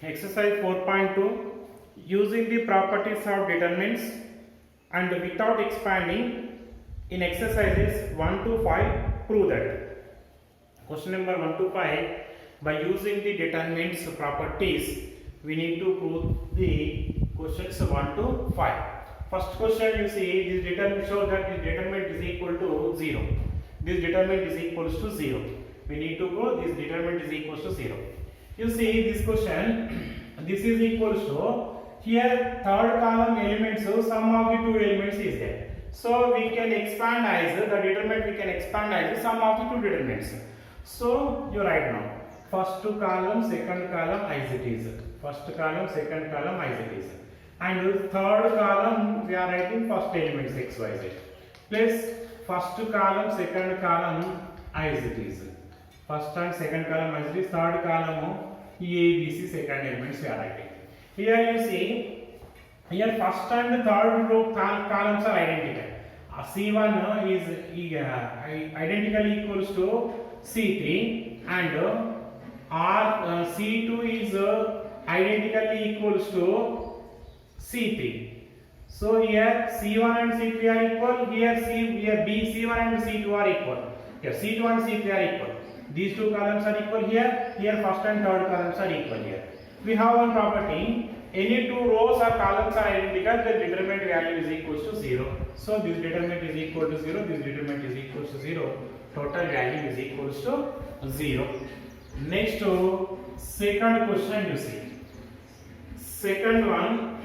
Exercise 4.2, using the properties of determinants and without expanding in exercises 1 to 5 prove that. Question number 1 to 5, by using the determinants properties we need to prove the questions 1 to 5. First question, you see this determinant shows that this determinant is equal to 0. This determinant is equals to 0. We need to prove this determinant is equals to 0. You see this question, this is equals to, here third column elements, so sum of the two elements is there. So we can expand as the determinant, we can expand as the sum of the two determinants. So you write now, first column, second column as it is. First column, second column as it is. And third column we are writing first elements x, y, z. Plus first column, second column as it is. First and second column as it is. Third column A, B, C second elements we are writing. Here you see, here first and third row columns are identical. C1 is identically equals to C3 and C2 is identically equals to C3. So here C1 and C3 are equal. Here B, C1 and C2 are equal. Here C2 and C3 are equal. These two columns are equal here. Here first and third columns are equal here. We have one property. Any two rows or columns are identical, the determinant value is equals to 0. So this determinant is equal to 0. This determinant is equals to 0. Total value is equals to 0. Next to second question, you see. Second one,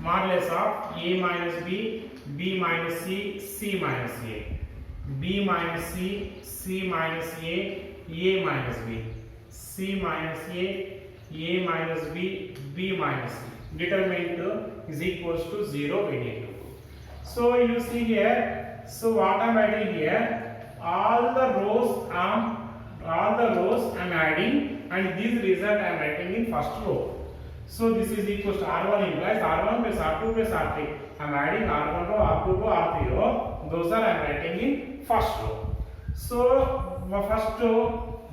modulus of A minus B, B minus C, C minus A, B minus C minus A minus B, C minus A minus B, B minus C. Determinant is equals to 0 we need to. So you see here, so what I am writing here, all the rows I am adding and this result I am writing in first row. So this is equals to R1 implies R1 plus R2 plus R3. I am adding R1 row, R2 row, R3 row. Those are I am writing in first row. So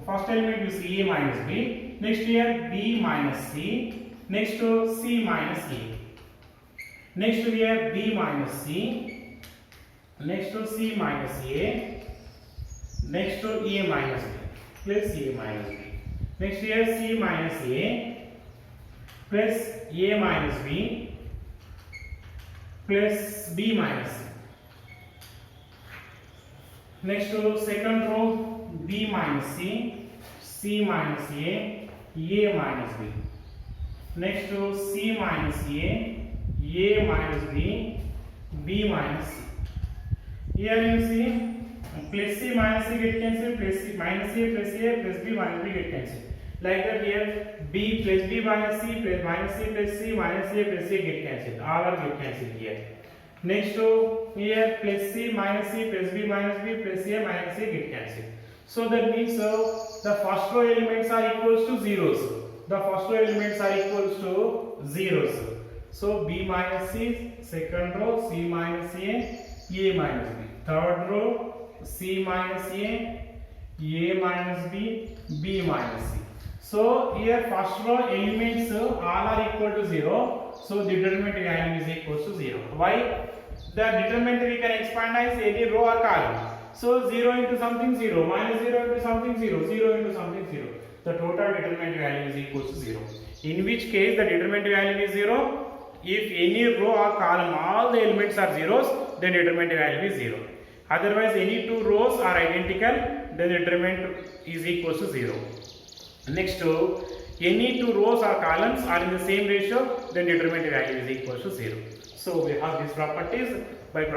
first element you see A minus B. Next here B minus C. Next to C minus A. Next to here B minus C. Next to C minus A. Next to A minus B. Plus A minus B. Next here C minus A. Plus A minus B. Plus B minus C. Next to second row B minus C, C minus A minus B. Next to C minus A minus B, B minus C. Here you see plus C minus C get cancelled, plus C minus A plus A plus B minus B get cancelled. Like that here B plus B minus C plus minus C plus C minus A plus A get cancelled. All are get cancelled here. Next to here plus C minus C plus B minus B plus A minus A get cancelled. So that means the first row elements are equals to zeros. The first row elements are equals to zeros. So B minus C, second row C minus A minus B. Third row C minus A minus B, B minus C. So here first row elements all are equal to 0. So the determinant value is equals to 0. Why? The determinant we can expand as any row or column. So 0 into something 0, minus 0 into something 0, 0 into something 0. The total determinant value is equals to 0. In which case the determinant value is 0. If any row or column all the elements are zeros, then determinant value is 0. Otherwise any two rows are identical, then determinant is equals to 0. Next to any two rows or columns are in the same ratio, then determinant value is equals to 0. So we have these properties. By the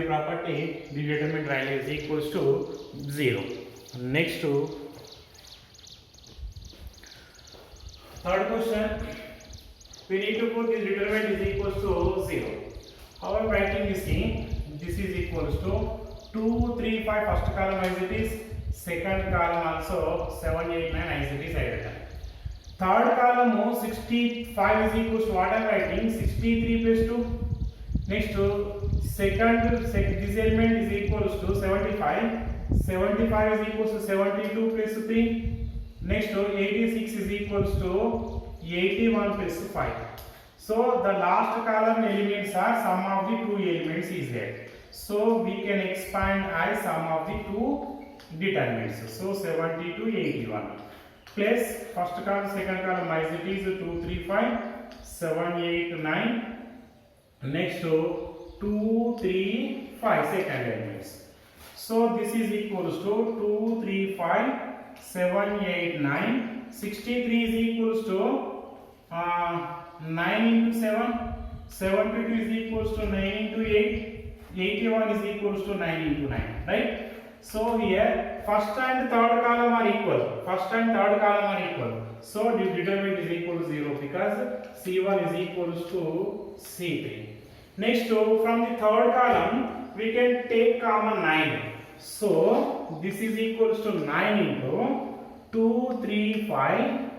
property, the determinant value is equals to 0. Next to third question, we need to put this determinant is equals to 0. How I am writing this thing? This is equals to 2, 3, 5 first column as it is, second column also 7, 8, 9 as it is I written. Third column 65 is equals to what I am writing, 63 plus 2. Next to this element is equals to 75. 75 is equals to 72 plus 3. Next 86 is equals to 81 plus 5. So the last column elements are sum of the two elements is there. So we can expand as sum of the two determinants. So 70 to 81 plus first column, second column as it is 2, 3, 5, 7, 8, 9. Next 2, 3, 5 second elements. So this is equals to 2, 3, 5, 7, 8, 9. 63 is equals to 9 into 7. 72 is equals to 9 into 8. 81 is equals to 9 into 9. Right? So here first and third column are equal. First and third column are equal. So the determinant is equal to 0 because C1 is equals to C3. Next from the third column we can take common 9. So this is equals to 9 into 2, 3, 5,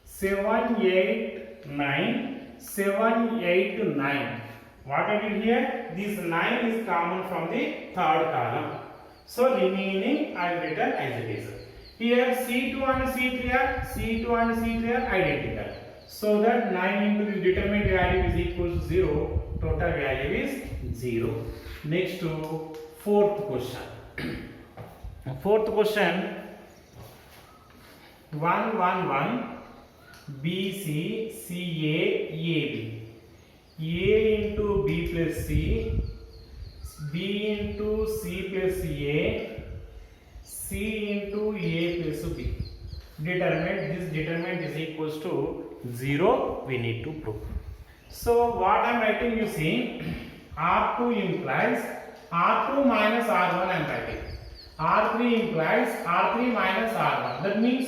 7, 8, 9, 7, 8, 9. What I did here? This 9 is common from the third column. So remaining I will return as it is. Here C2 and C3 are identical. So that 9 into the determined value is equal to 0. Total value is 0. Next to fourth question. Fourth question. 1, 1, 1. BC, CA, AB. A into B plus C. B into C plus A, C into A plus B. This determinant is equals to 0. We need to prove. So what I am writing, you see, R2 implies R2 minus R1 I am writing. R3 implies R3 minus R1. That means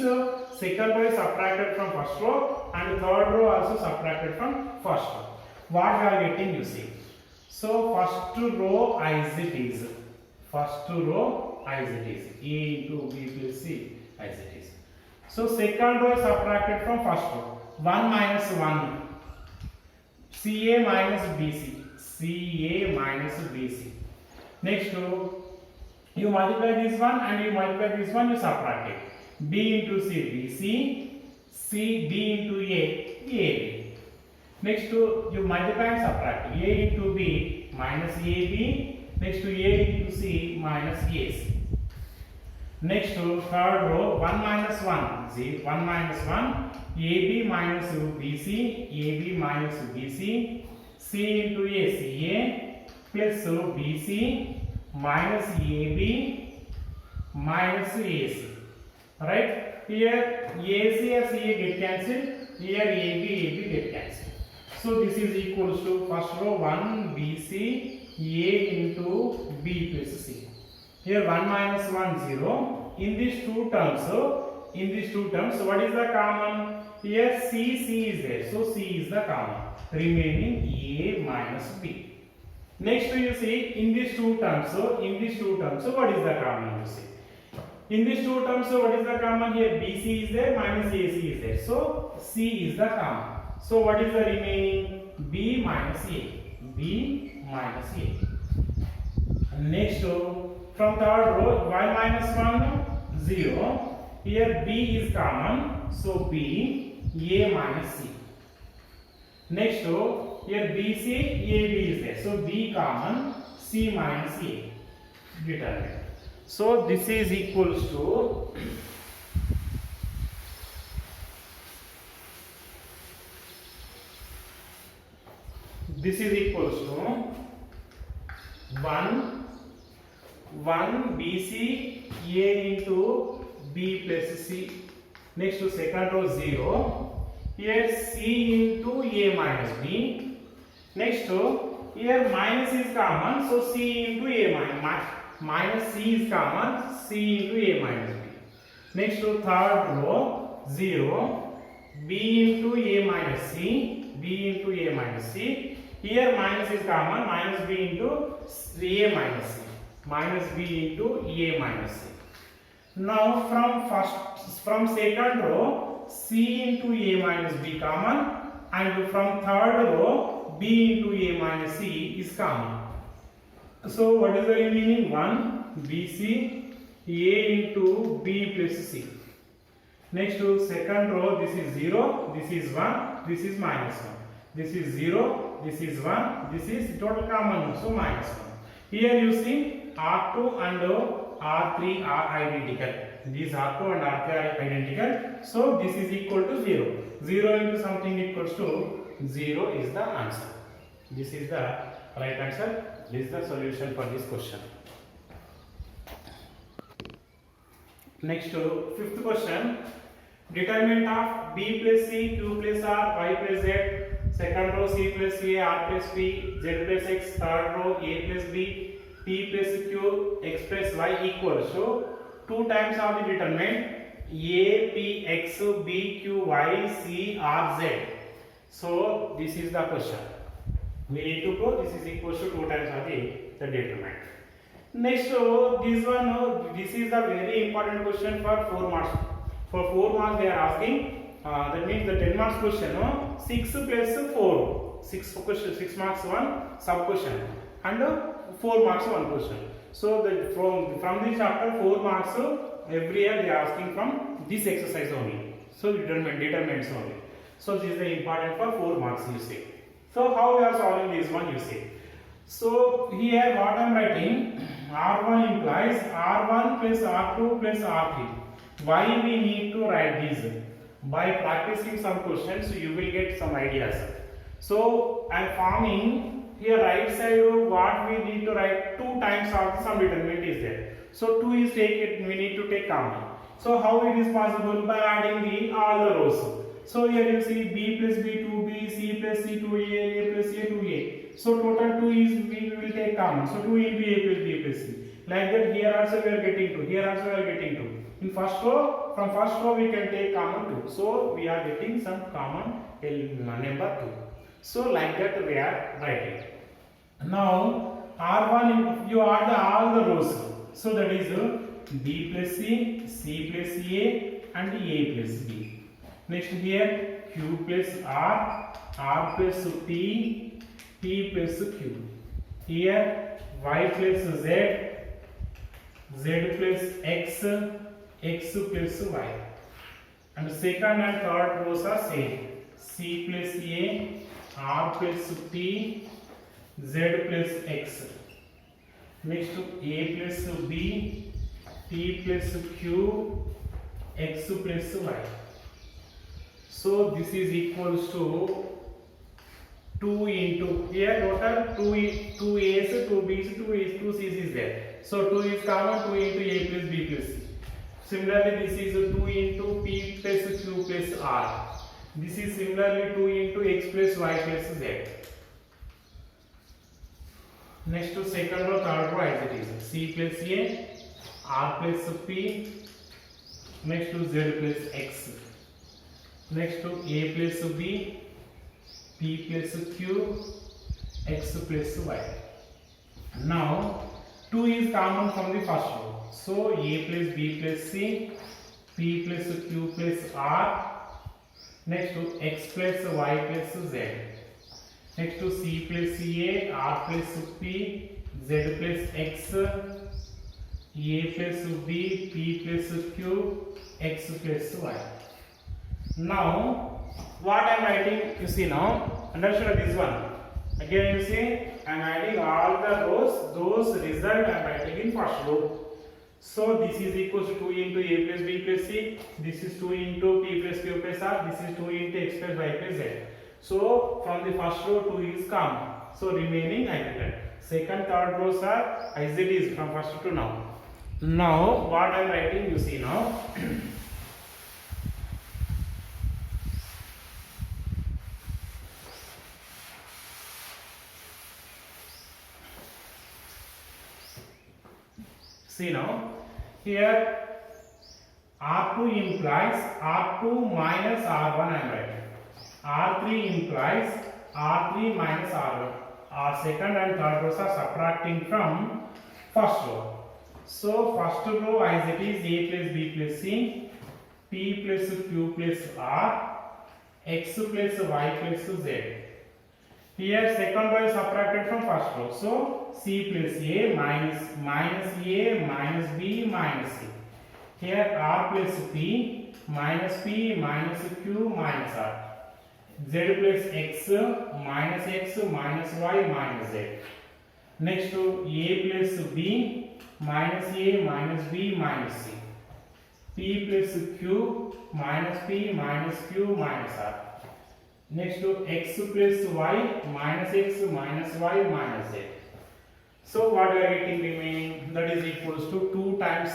second row is subtracted from first row and third row also subtracted from first row. What we are getting, you see. So first row as it is. First row as it is. A into B plus C as it is. So second row is subtracted from first row. 1 minus 1. CA minus BC. CA minus BC. Next row, you multiply this one and you multiply this one, you subtract it. B into C, BC. C, B into A, AB. Next to you multiply and subtract. A into B minus AB. Next to A into C minus AC. Next to third row, 1 minus 1. See, 1 minus 1. AB minus BC. AB minus BC. C into A, CA plus BC minus AB minus AC. Right? Here AC or CA get cancelled. Here AB get cancelled. So this is equals to first row 1 BC A into B plus C. Here 1 minus 1 0. In these two terms, what is the common? Here C is there. So C is the common. Remaining A minus B. Next you see in these two terms, what is the common? You see. In these two terms, what is the common? Here BC is there, minus AC is there. So C is the common. So what is the remaining? B minus A. B minus A. Next from third row, y minus 1 0. Here B is common. So B A minus C. Next here BC AB is there. So B common, C minus A. Determinant. So this is equals to one BC A into B plus C. Next to second row 0. Here C into A minus B. Next here minus is common, so C into A minus C is common, C into A minus B. Next to third row 0. B into A minus C. B into A minus C. Here minus is common, minus B into A minus C. Minus B into A minus C. Now from second row, C into A minus B common, and from third row, B into A minus C is common. So what is the remaining? 1 BC A into B plus C. Next to second row, this is 0, this is 1, this is minus 1. This is 0, this is 1, this is total common, so minus 1. Here you see R2 and R3 are identical. These R2 and R3 are identical. So this is equal to 0. 0 into something equals to 0 is the answer. This is the right answer. This is the solution for this question. Next to fifth question. Determinant of B plus C, Q plus R, Y plus Z. Second row C plus A, R plus B, Z plus X. Third row A plus B, P plus Q, X plus Y equals. So 2 times of the determinant A, P, X, B, Q, Y, C, R, Z. So this is the question. We need to prove this is equals to 2 times of the determinant. Next, this is the very important question for 4 marks. For 4 marks they are asking. That means the 10 marks question. 6 plus 4. 6 marks 1 sub question and 4 marks 1 question. So from this chapter 4 marks every year they are asking from this exercise only. So determinants only. So this is the important for 4 marks you see. So how we are solving this one you see. So here what I am writing, R1 implies R1 plus R2 plus R3. Why we need to write these? By practicing some questions you will get some ideas. So I am forming here right side what we need to write 2 times of some determinant is there. So 2 is taken, we need to take common. So how it is possible? By adding all the rows. So here you see B plus B 2B, C plus C 2A, A plus A 2A. So total 2 is we will take common. So 2 will be A plus B plus C. Like that here also we are getting 2. Here also we are getting 2. In first row, from first row we can take common 2. So we are getting some common number 2. So like that we are writing. Now R1 you add all the rows. So that is B plus C, C plus A and A plus B. Next here Q plus R, R plus P, P plus Q. Here Y plus Z, Z plus X, X plus Y. And second and third rows are same. C plus A, R plus P, Z plus X. Next to A plus B, P plus Q, X plus Y. So this is equals to 2 into here total 2 A's, 2 B's, 2 A's, 2 C's is there. So 2 is common, 2 into A plus B plus C. Similarly this is 2 into P plus Q plus R. This is similarly 2 into X plus Y plus Z. Next to second row, third row as it is. C plus A, R plus P, next to Z plus X. Next to A plus B, P plus Q, X plus Y. Now 2 is common from the first row. So A plus B plus C, P plus Q plus R. Next to X plus Y plus Z. Next to C plus A, R plus P, Z plus X, A plus B, P plus Q, X plus Y. Now what I am writing you see now, understand this one. Again you see I am adding all the rows, those result I am writing in first row. So this is equals to 2 into A plus B plus C, this is 2 into P plus Q plus R, this is 2 into X plus Y plus Z. So from the first row 2 is common. So remaining I get it. Second, third rows are as it is from first to now. Now what I am writing you see now. See now, here R2 implies R2 minus R1 I am writing. R3 implies R3 minus R1. Our second and third rows are subtracting from first row. So first row as it is A plus B plus C, P plus Q plus R, X plus Y plus Z. Here second row is subtracted from first row. So C plus A minus A minus B minus C. Here R plus P minus P minus Q minus R. Z plus X minus Y minus Z. Next to A plus B minus A minus B minus C. P plus Q minus P minus Q minus R. Next to X plus Y minus X minus Y minus Z. So what we are getting remaining, that is equals to 2 times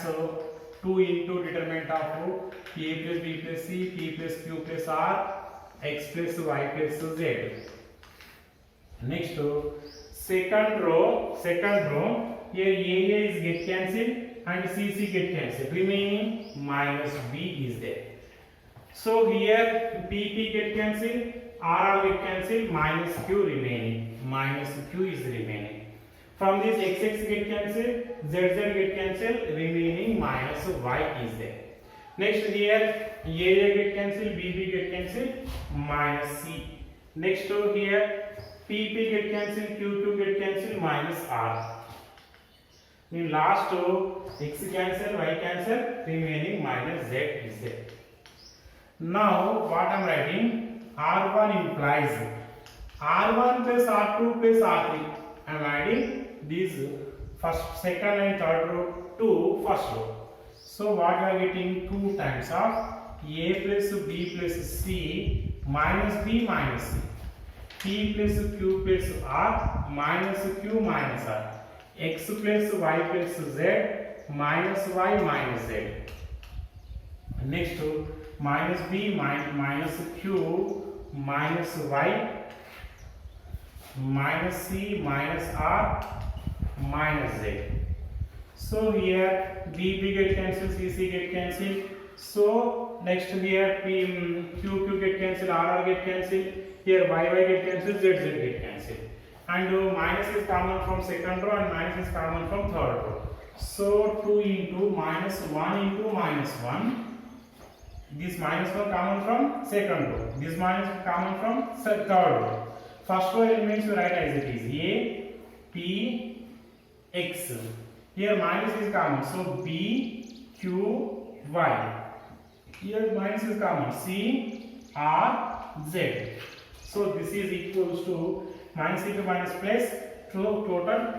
2 into determinant of A plus B plus C, P plus Q plus R, X plus Y plus Z. Next second row, here AA is get cancelled and CC get cancelled, remaining minus B is there. So here PP get cancelled, RR get cancelled, minus Q remaining, minus Q is remaining. From this XX get cancelled, ZZ get cancelled, remaining minus Y is there. Next here AA get cancelled, BB get cancelled, minus C. Next here PP get cancelled, Q2 get cancelled, minus R. In last X cancel, Y cancel, remaining minus Z is there. Now what I am writing, R1 implies R1 plus R2 plus R3. I am adding these first, second and third row to first row. So what we are getting, 2 times of A plus B plus C minus B minus C. P plus Q plus R minus Q minus R. X plus Y plus Z minus Y minus Z. Next minus B minus Q minus Y minus C minus R minus Z. So here BB get cancelled, CC get cancelled. So next here QQ get cancelled, RR get cancelled. Here YY get cancelled, ZZ get cancelled. And minus is common from second row and minus is common from third row. So 2 into minus 1 into minus 1. This minus 1 common from second row. This minus common from third row. First row elements you write as it is A, P, X. Here minus is common, so B, Q, Y. Here minus is common, C, R, Z. So this is equals to minus into minus plus total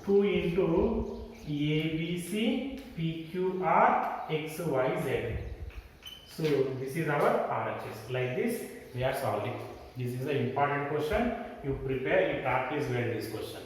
2. 2 into A, B, C, P, Q, R, X, Y, Z. So this is our RHS. Like this we are solving. This is an important question. You prepare, you practice well this question.